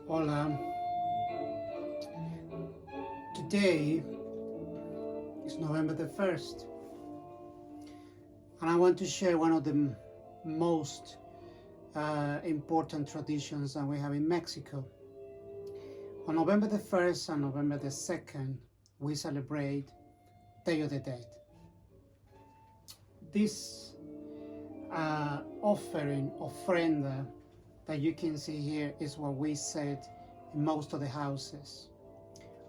Hola, today is November the 1st, and I want to share one of the most important traditions that we have in Mexico. On November the 1st and November the 2nd, we celebrate Day of the Dead. This offering, ofrenda, that you can see here is what we said in most of the houses.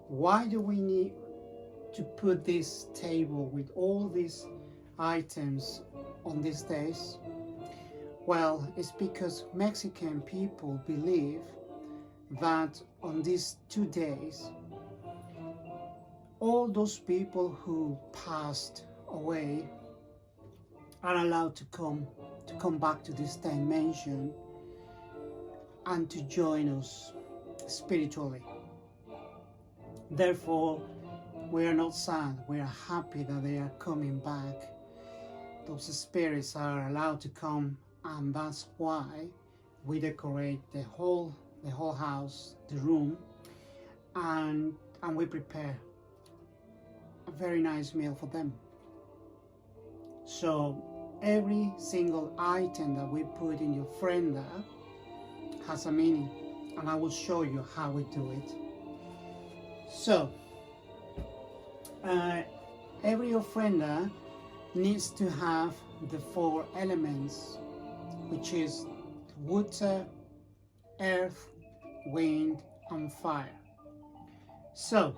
Why do we need to put this table with all these items on these days? Well, it's because Mexican people believe that on these 2 days, all those people who passed away are allowed to come back to this dimension and to join us spiritually. Therefore, we are not sad, we are happy that they are coming back. Those spirits are allowed to come, and that's why we decorate the whole house, the room, and we prepare a very nice meal for them. So every single item that we put in your ofrenda has a meaning, and I will show you how we do it. So every ofrenda needs to have the 4 elements, which is water, earth, wind, and fire. So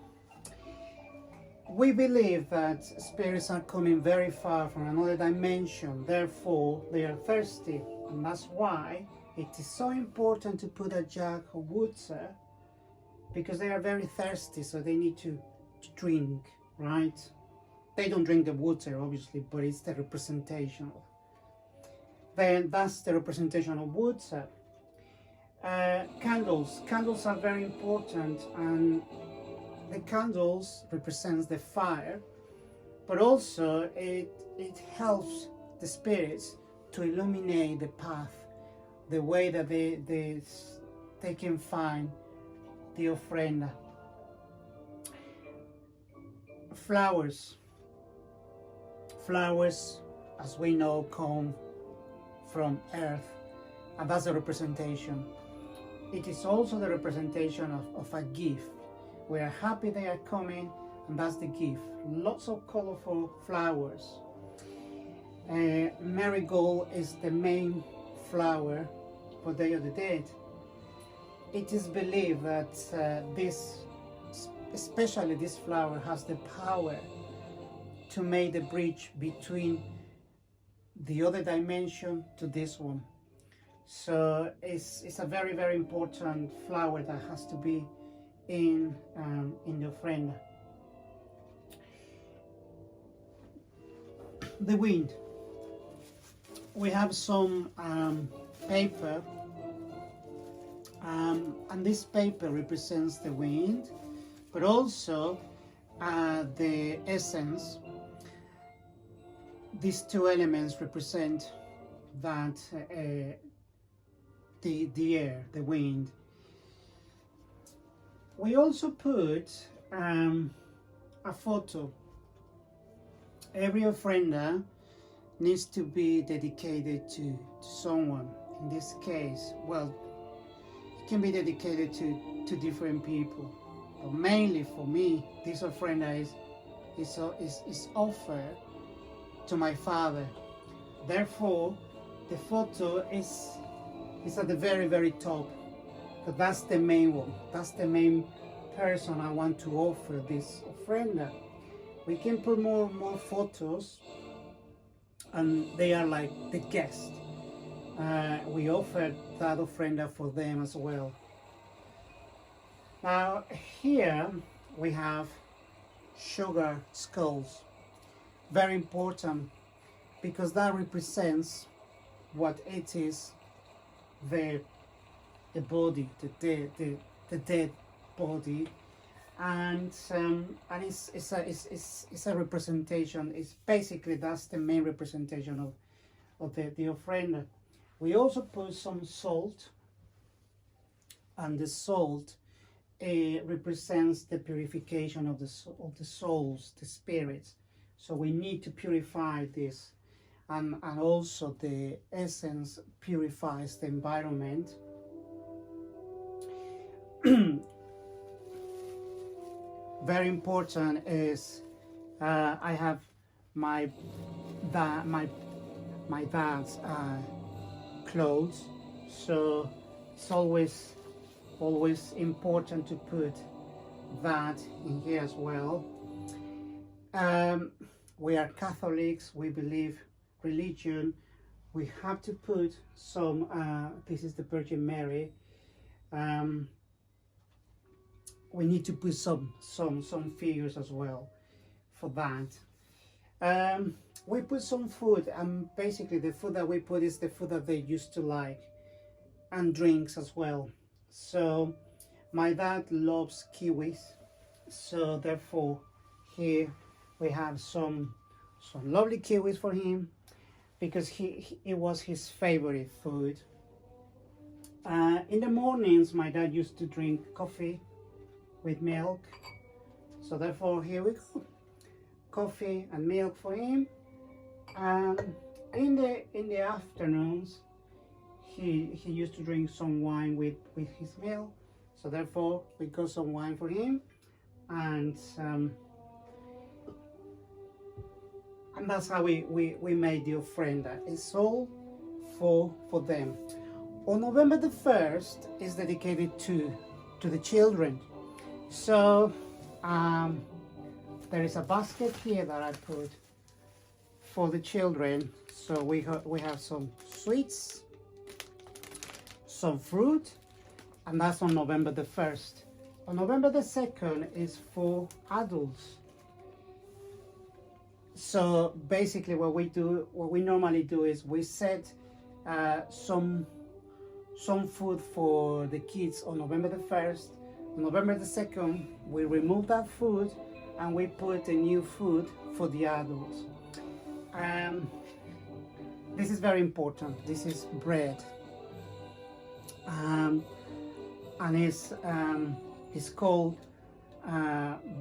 we believe that spirits are coming very far from another dimension, therefore they are thirsty, and that's why it is so important to put a jug of water, because they are very thirsty, so they need to drink, right? They don't drink the water, obviously, but it's the representation. Then that's the representation of water. Candles are very important, and the candles represents the fire, but also it helps the spirits to illuminate the path, the way that they can find the ofrenda. Flowers, as we know, come from earth, and that's a representation. It is also the representation of a gift. We are happy they are coming, and that's the gift. Lots of colorful flowers. Marigold is the main flower for Day of the Dead. It is believed that especially this flower, has the power to make the bridge between the other dimension to this one. So it's a very, very important flower that has to be in the ofrenda. The wind. We have some paper, and this paper represents the wind, but also the essence. These 2 elements represent that the air, the wind. We also put a photo. Every ofrenda needs to be dedicated to someone. In this case, well, it can be dedicated to different people, but mainly for me, this ofrenda is offered to my father. Therefore, the photo is at the very, very top. But that's the main one. That's the main person I want to offer this ofrenda. We can put more photos, and they are like the guest. We offer that ofrenda for them as well. Now here we have sugar skulls. Very important, because that represents what it is, the body, the dead body, and it's a representation. It's basically, that's the main representation of the ofrenda. We also put some salt and the salt represents the purification of the souls, the spirits. So we need to purify this, and also the essence purifies the environment. Very important is I have my dad's clothes, so it's always important to put that in here as well. We are Catholics, we believe religion, we have to put some this is the Virgin Mary. We need to put some figures as well for that. We put some food, and basically the food that we put is the food that they used to like, and drinks as well. So my dad loves kiwis, so therefore here we have some lovely kiwis for him, because it was his favorite food. In the mornings my dad used to drink coffee with milk, so therefore here we go, coffee and milk for him. In the afternoons he used to drink some wine with his meal, so therefore we got some wine for him, and that's how we made the ofrenda. It's all for them. On November the 1st is dedicated to the children. So there is a basket here that I put for the children. So we have some sweets, some fruit, and that's on November the 1st. On November the 2nd is for adults. So basically what we normally do is we set some food for the kids on November the 1st. On November the 2nd, we remove that food and we put a new food for the adults. This is very important. This is bread, and it's called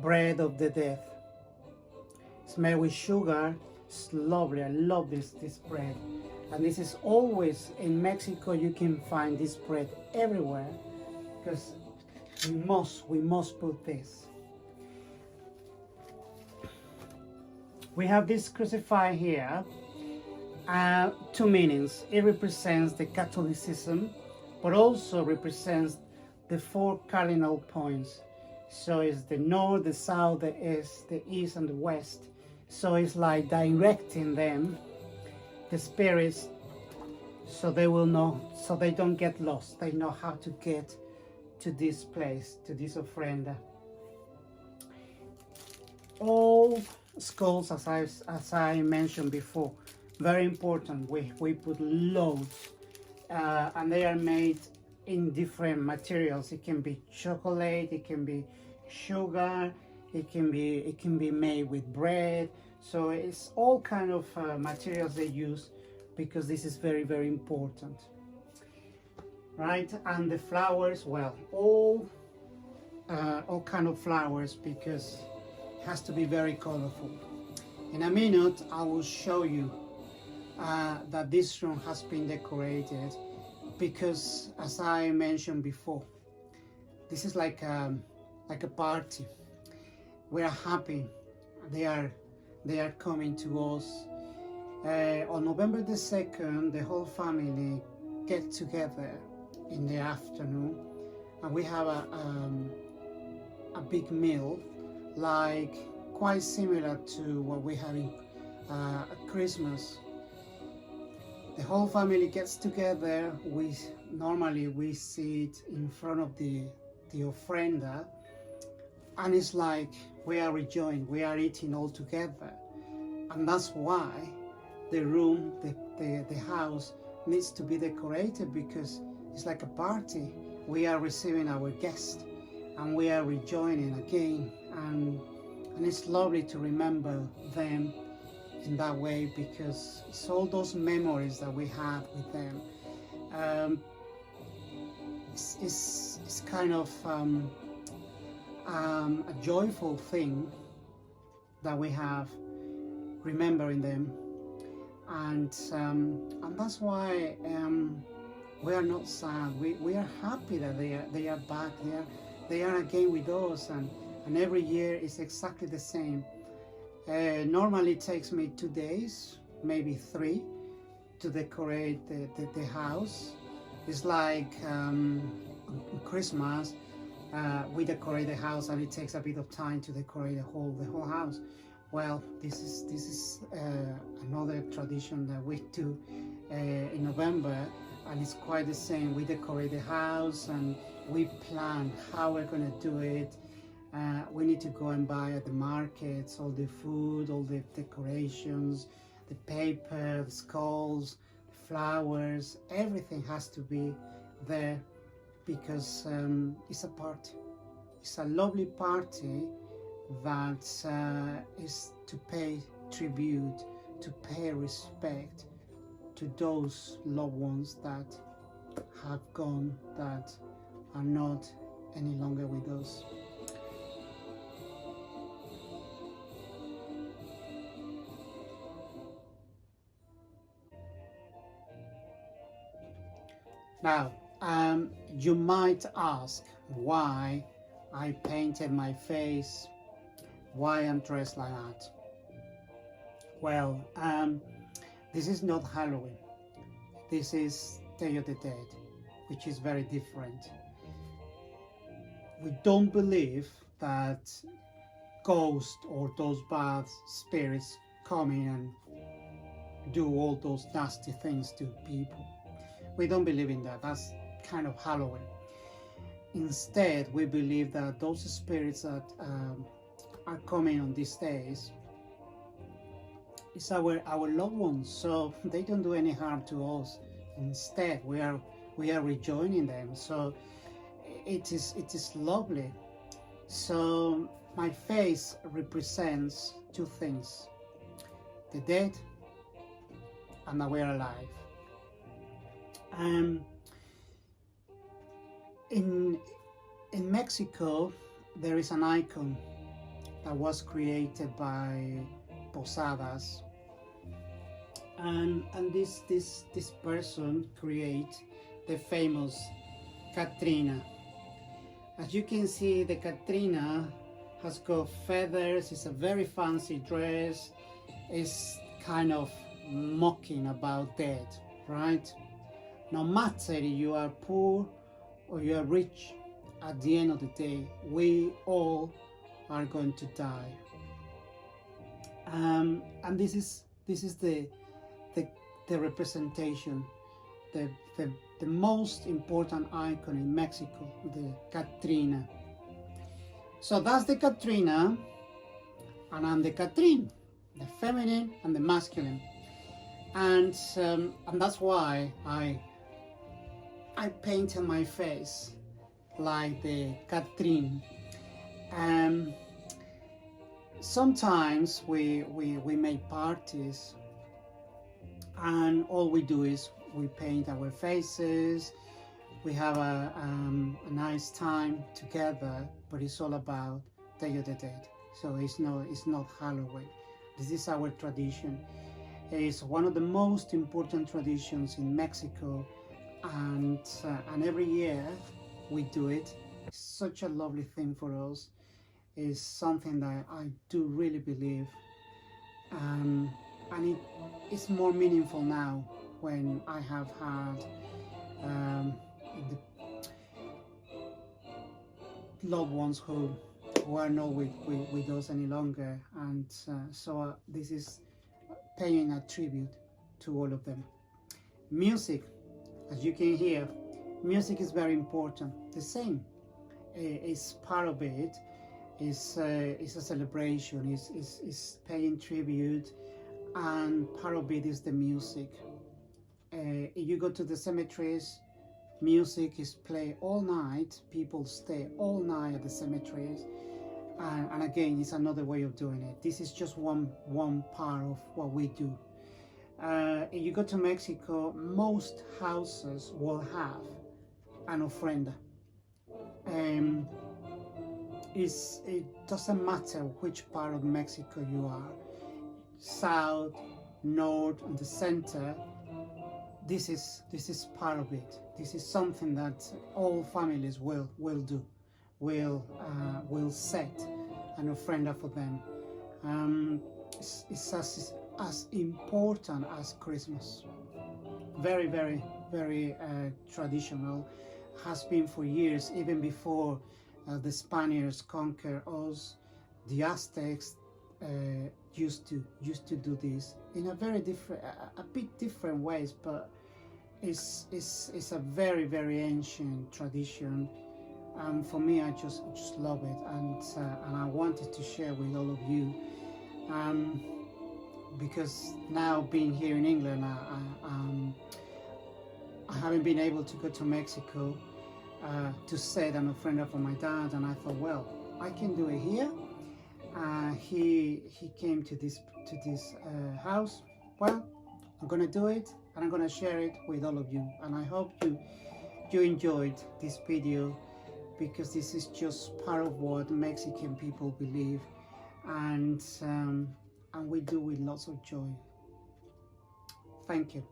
bread of the death. It's made with sugar. It's lovely. I love this bread. And this is always in Mexico. You can find this bread everywhere, because we must put this. We have this crucifix here. Two meanings. It represents the Catholicism, but also represents the 4 cardinal points. So it's the north, the south, the east, and the west. So it's like directing them, the spirits, so they will know, so they don't get lost. They know how to get to this place, to this ofrenda. All skulls, as I mentioned before, very important. We put loads, and they are made in different materials. It can be chocolate, it can be sugar, it can be made with bread. So it's all kind of materials they use, because this is very, very important, right? And the flowers, well, all kind of flowers, because it has to be very colorful. In a minute I will show you that this room has been decorated, because as I mentioned before, this is like a party. We are happy. They are coming to us. On November the 2nd, the whole family get together in the afternoon, and we have a big meal, like quite similar to what we have in at Christmas. The whole family gets together. Normally we sit in front of the ofrenda, and it's like we are rejoicing, we are eating all together. And that's why the room, the house needs to be decorated, because it's like a party. We are receiving our guests and we are rejoining again, and it's lovely to remember them in that way, because it's all those memories that we have with them. It's it's kind of a joyful thing that we have remembering them, and that's why we are not sad. We are happy that they are back. They are again with us, and every year is exactly the same. Normally it takes me 2 days, maybe 3, to decorate the house. It's like Christmas. We decorate the house, and it takes a bit of time to decorate the whole house. Well, this is another tradition that we do in November, and it's quite the same. We decorate the house and we plan how we're gonna do it. We need to go and buy at the markets all the food, all the decorations, the paper, the skulls, the flowers. Everything has to be there because it's a party. It's a lovely party that is to pay tribute, to pay respect to those loved ones that have gone, that are not any longer with us. Now, you might ask why I painted my face, why I'm dressed like that. Well, this is not Halloween. This is Day of the Dead, which is very different. We don't believe that ghosts or those bad spirits come in and do all those nasty things to people. We don't believe in that. That's kind of Halloween. Instead, we believe that those spirits that are coming on these days is our loved ones, so they don't do any harm to us. Instead, we are rejoining them. So it is lovely. So my face represents 2 things: the dead and that we are alive. In Mexico, there is an icon that was created by Posadas, and this person create the famous Catrina. As you can see, the Catrina has got feathers. It's a very fancy dress. It's kind of mocking about death, right? No matter if you are poor or you are rich, at the end of the day, we all are going to die. And this is the representation, the most important icon in Mexico, the Catrina. So that's the Catrina, and I'm the Catrin, the feminine and the masculine, and that's why I painted my face like the Catrin. Sometimes we make parties, and all we do is we paint our faces. We have a nice time together, but it's all about Day of the Dead. So it's not Halloween. This is our tradition. It's one of the most important traditions in Mexico, and every year we do it. It's such a lovely thing for us. It's something that I do really believe, and it's more meaningful now when I have had the loved ones who are not with us any longer, and so this is paying a tribute to all of them. Music, as you can hear, music is very important. The same is part of it. It's a celebration. It's paying tribute, and part of it is the music. If you go to the cemeteries, music is played all night. People stay all night at the cemeteries, and again, it's another way of doing it. This is just one part of what we do. If you go to Mexico, most houses will have an ofrenda. it doesn't matter which part of Mexico you are, south, north, and the center. This is part of it. This is something that all families will do, will set an ofrenda for them. It's as important as Christmas. Very, very, very traditional. Has been for years, even before the Spaniards conquered us. The Aztecs used to do this in a very different, a bit different ways, but it's a very, very ancient tradition. For me, I just love it, and I wanted to share with all of you, because now being here in England, I haven't been able to go to Mexico to set an ofrenda for my dad, and I thought, well, I can do it here. He came to this house. Well, I'm gonna do it, and I'm gonna share it with all of you, and I hope you enjoyed this video, because this is just part of what Mexican people believe, and we do with lots of joy. Thank you.